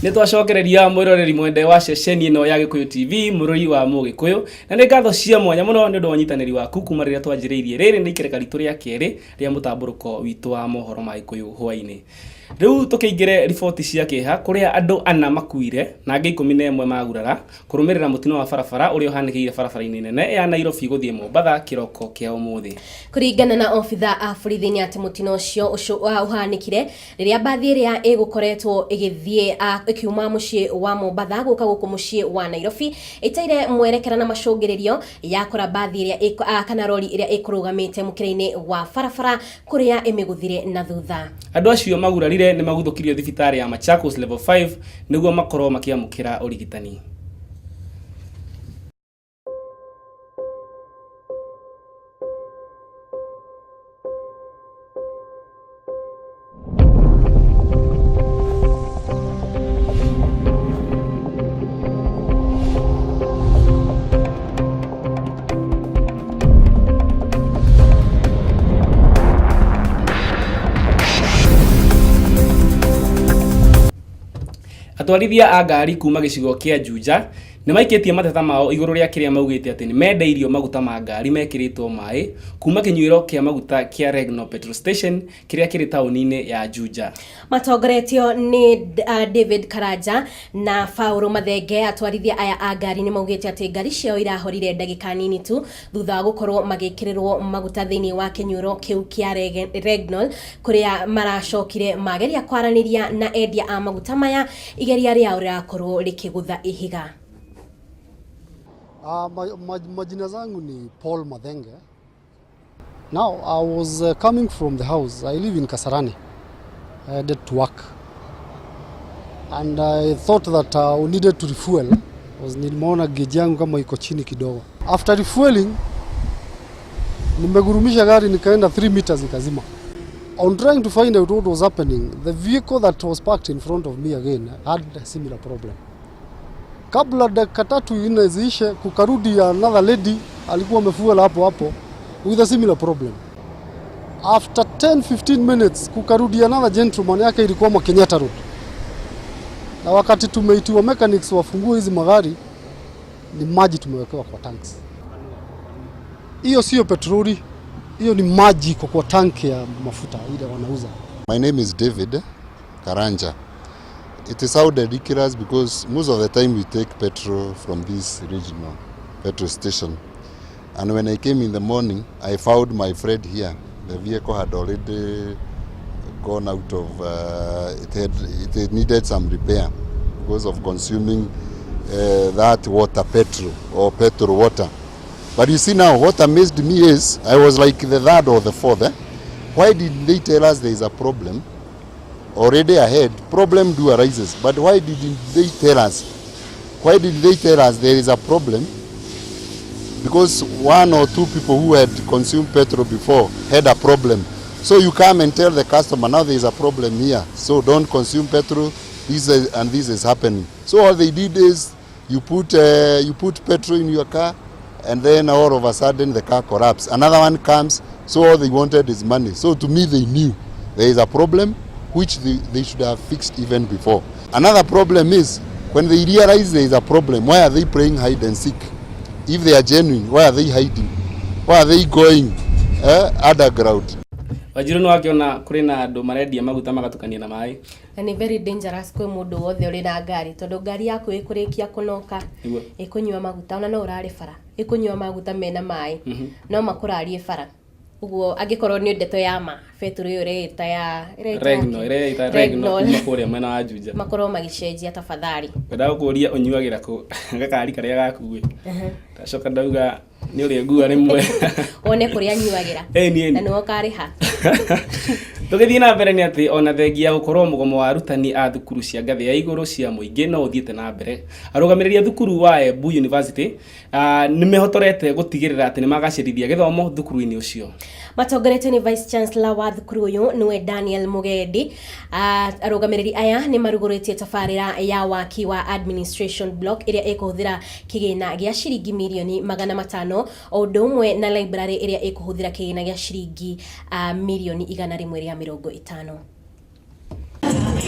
Nĩ twacokereria mwĩroreri mwende wa ceceni ĩno ya Gĩkũyũ TV mũrũi wa Mũgĩkũyũ na nĩ ngatho cia mwanya mũno nĩ ũndũ wa ũnyitanĩri waku kuma rĩrĩa twanjĩrĩirie rĩrĩ nĩ ikereka ritũ rĩa kerĩ rĩa mũtambũrũko witũ wa mohoro ma Gĩkũyũ hwainĩ. Rĩu tũkĩingĩre riboti cia kĩeha kũrĩa andũ ana makuire na angĩ 11 magurara kũrũmĩrĩra mũtino wa barabara ũrĩa ũhanĩkĩire barabara-inĩ nene ya Nairobi gũthiĩ Mombatha kĩroko kĩa ũmũthĩ. Kũringana na obitha a borithi nĩ atĩ mũtino ũcio ũhanĩkire rĩrĩa mbathi ĩrĩa ĩgũkoretwo ĩgĩthiĩ ĩkiuma mũciĩ wa Mombatha gũka gũkũ mũciĩ wa Nairobi ĩtaire mwerekera na macũngĩrĩrio yakora mbathi ĩrĩa kana rori ĩrĩa ĩkũrũgamĩte mũkĩra-inĩ wa barabara kũrĩa ĩmĩgũthire na thutha. Andũ acio magurarire nĩ maguthũkirio thibitarĩ ya Machakos level 5 nĩguo makorwo makĩamũkĩra ũrigitani. Atwarithia a ngari kuma gĩcigo kĩa Juja nĩ maikĩtie mateta mao igũrũ rĩa kĩrĩa maugĩte atĩ nĩ mendeirio maguta ma ngari mekĩrĩtwo maĩ kuma kĩnyuĩro kĩa maguta kĩa Regnal petrol station kĩrĩa kĩrĩ taũni-inĩ ya Juja. Matongoretio nĩ David Karanja na Fauro Mathenge. Atwarithia aya a ngari nĩ maugĩte atĩ ngari ciao irahorire ndagĩka nini tu thutha wa gũkorwo magĩkĩrĩrwo maguta thĩinĩ wa kĩnyuĩro kĩu kĩa Regnal kũrĩa maracokire mageria kwaranĩria na endia a maguta maya igeria rĩao rĩrakorwo rĩkĩgũtha ihiga. Majina zangu ni Paul Mathenge. Now I was coming from the house. I live in Kasarani. I headed to work. And I thought that we needed to refuel. Nilimeona gauge yangu kama iko chini kidogo. After refueling, nimegurumisha gari nikaenda 3 meters ikazima. On trying to find out what was happening, the vehicle that was parked in front of me again had a similar problem. Kabla dakika 3-4 ziishe kukarudi another lady alikuwa amefuela hapo with a similar problem. After 10-15 minutes kukarudi another gentleman yake ilikuwa Kenyatta Road. Na wakati tumeitiwa mechanics wafungue hizi magari ni maji tumewekewa kwa tanks. Hiyo sio petroli, hiyo ni maji kwa tank ya mafuta ile wanauza. My name is David Karanja. It is so ridiculous because most of the time we take petrol from this regional petrol station. And when I came in the morning, I found my friend here. The vehicle had already gone out of, it needed some repair because of consuming that water, petrol or petrol water. But you see now, what amazed me is, I was like the third or the fourth. Why did they tell us there is a problem? Already ahead, problem do arises, but why didn't they tell us? Why did they tell us there is a problem? Because 1 or 2 people who had consumed petrol before had a problem. So you come and tell the customer, now there is a problem here, so don't consume petrol, this is happening. So all they did is, you put petrol in your car, and then all of a sudden the car corrupts. Another one comes, so all they wanted is money. So to me they knew there is a problem, which they should have fixed even before. Another problem is, when they realize there is a problem, why are they playing hide and seek? If they are genuine, why are they hiding? Why are they going underground? Wajiro no akiona kuri na andũ marendia maguta magatukania na maĩ. Na ni very dangerous kwa mũndũ wothe ũrĩ na ngari tondũ ngari yaku ĩkũrĩkia kũnoka ĩkũnyua maguta ona no ũrarĩ bara ĩkũnyua maguta mena maĩ no makũrarie bara. Uguo angĩkorwo nĩ ndeto ya ma petrol ĩyo ĩreta ya Regnal makũrĩa mwena wa Juja makorwo magĩcenjia tafadhali. Wenda gũkũria ũnyuagĩra kũ gakari karĩa gakuĩ. Tacoka ndauga nĩ ũrĩa ngua rĩmwe. One kũrĩa anyuagĩra. Na nĩwe ũkarĩha. Tũgĩthiĩ na mbere nĩ atĩ ona thengia gũkorwo mũgomo wa arutani a thukuru cia ngathĩ ya igũrũ cia mũingĩ no ũthiĩte na mbere. Arũgamĩrĩri thukuru wa Embu University nĩ mehotorete gũtigĩrĩra atĩ nĩ magacĩrithia gĩthomo thukuru-inĩ ũcio. Matongoretio nĩ Vice Chancellor wa thukuru ũyũ nĩwe Daniel Mugendi. Arũgamĩrĩri aya nĩ marugũrĩtie tabarĩra ya waki wa administration block ĩrĩa ĩkũhũthĩra kĩgĩna gĩa ciringi mirioni 500 o ũndũ ũmwe na library ĩrĩa ĩkũhũthĩra kĩgĩna gĩa ciringi mirioni 150. I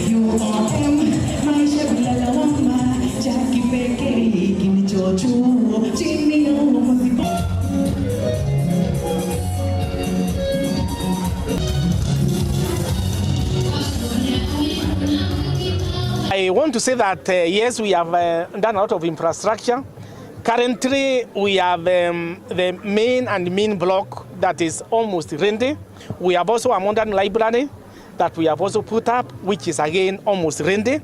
want to say that yes, we have done a lot of infrastructure. Currently, we have the main block that is almost ready. We have also a modern library that we have also put up, which is again almost ready.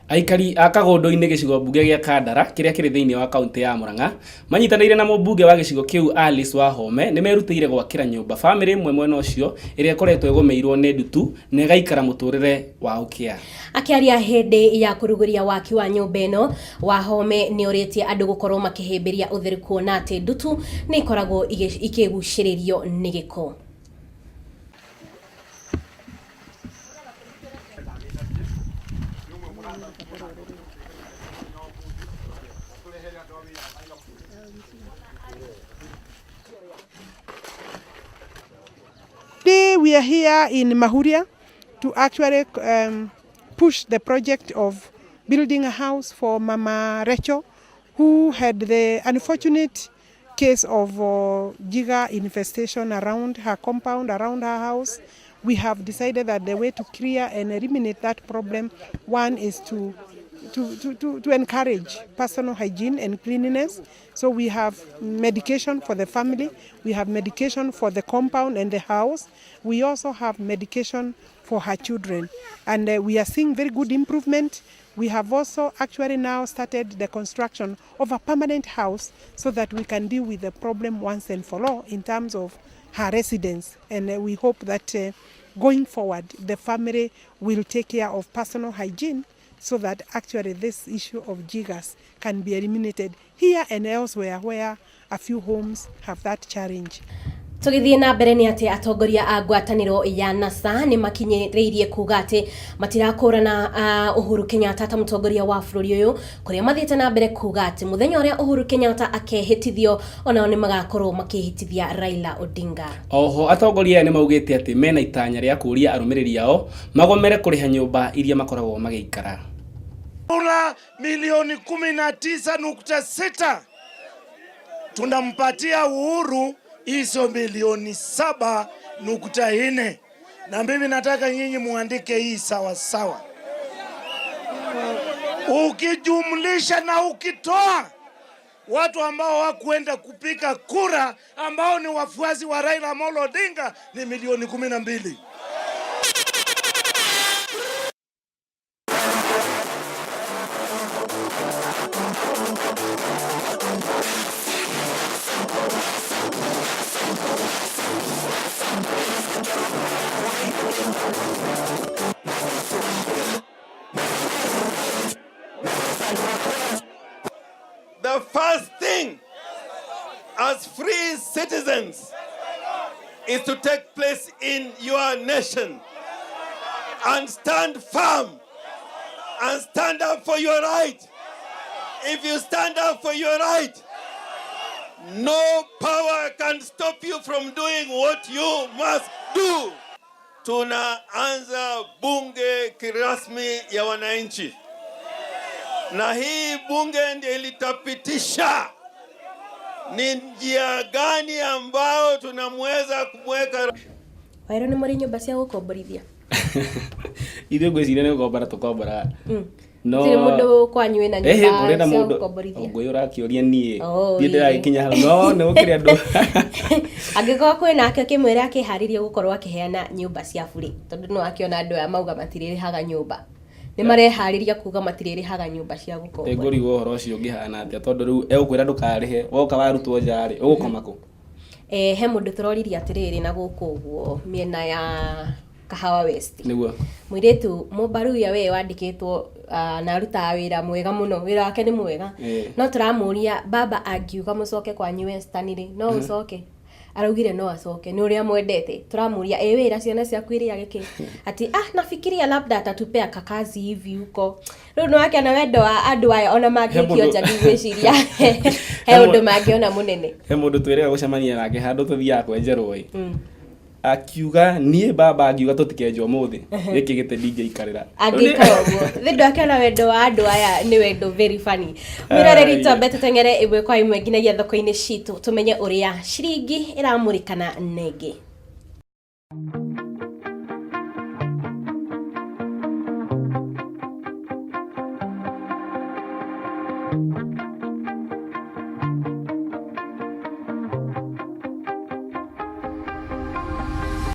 Aikari a Kagondo-inĩ gĩcigo mbunge gĩa Kandara kĩrĩa kĩrĩ thĩinĩ wa kaunti ya Murang'a manyitanĩire na mũmbunge wa gĩcigo kĩu Alice Wahome nĩ merutĩire gwakĩra nyũmba famĩlĩ ĩmwe mwena ũcio ĩrĩa ĩkoretwo ĩgũmĩirwo nĩ ndutu na ĩgaikara mũtũrĩre wa ũkĩa. Akĩaria hĩndĩ ya kũrugũria waki wa nyũmba ĩno, Wahome nĩ orĩtie andũ gũkorwo makĩhĩmbĩria ũtheru kuona atĩ ndutu nĩ ikoragwo ikĩgucĩrĩrio nĩ gĩko. Today we are here in Mahuria to actually push the project of building a house for Mama Rachel, who had the unfortunate case of giga infestation around her compound, around her house. We have decided that the way to clear and eliminate that problem, one is to encourage personal hygiene and cleanliness. So we have medication for the family, we have medication for the compound and the house. We also have medication for her children. And we are seeing very good improvement. We have also actually now started the construction of a permanent house so that we can deal with the problem once and for all in terms of her residence. And we hope that going forward, the family will take care of personal hygiene so that actually this issue of jiggers can be eliminated here and elsewhere where a few homes have that challenge. Tugithie na mbere ni ati atongoria a ngwataniro ya NASA ni makinyiriirie kuga ati matirakurana Uhuru Kenyatta ta mutongoria wa bururi uyu kuria mathiete na mbere kuga ati muthenya uria Uhuru Kenyatta akehitithio ona ni magakorwo makihitithia Raila Odinga. Oho atongoria ni maugite ati mena itanya ria kuria arumiriri yao magomere kuriha nyumba iria makoragwo magiikara. Dola milioni 19.6 tunampatia Uhuru hizo milioni 7.4 na mimi nataka nyinyi muandike hii sawa sawa. Ukijumlisha na ukitoa watu ambao hawakwenda kupiga kura ambao ni wafuasi wa Raila Amolo Odinga ni milioni 12. The first thing as free citizens is to take place in your nation and stand firm and stand up for your right. If you stand up for your right, no power can stop you from doing what you must do. Tunaanza bunge kirasmi ya wananchi. Na hii bunge ndiyo ilitapitisha ni njia gani ambao tunamweza kumweka. Wairo ni muri nyumba cia gukomborithia. Ithuĩ ngwĩciria nĩ gũkombora tũkombora. No. Tiri mundu kwanyu ina nyumba cia gukomborithia. Ngũĩ ũrakĩũria niĩ. Thiĩ ndĩragĩkinya hau. No, nĩ gũkĩrĩ andũ. Angĩkorwo kwĩna akĩo kĩmwĩra akĩharĩria gũkorwo akĩheana nyumba cia bure. Tondũ no akĩona andũ aya mauga matirĩrĩhaga nyumba. Nĩ mareharĩria kuga matirĩrĩhaga nyumba cia gukomborithia. Ngũrigwo ũhoro ũcio ũngĩhana atĩa tondũ rĩu egũkwĩra ndũkarĩhe woka warutwo nja rĩ ũgũkoma kũ? He mũndũ tũroririe atĩrĩrĩ na gũkũ ũguo mĩena ya Kahawa West. Nĩguo. Mũirĩtu mũmbaru ya we wandĩkĩtwo na arutaga wĩra mwega mũno, wĩra wake nĩ mwega. No tũramũria baba angiuga mũcoke kwanyu Western rĩ no ũcoke? Araugire no acoke nĩ ũrĩa mwendete. Tũramũria wĩra ciana ciaku iria gĩkĩ ati nafikiria labda atatupea kakazi hivi huko. Rĩu no akĩona wendo wa andũ aya ona mangĩkio nja ndigwĩciria he ũndũ mangĩona mũnene. He mũndũ twĩrĩga gũcemania nake handũ tũthiaga kwenjerwo ĩ. akiuga nie baba akiuga tutikenjwo muthi giki gite DJ ikarira angikara uguo thindo akiona wendo wa andu aya ni wendo very funny mirareri tambe tutengere imwe kwa imwe nginyagia thoko-ini citu tumenye uria ciringi iramurikana nenge.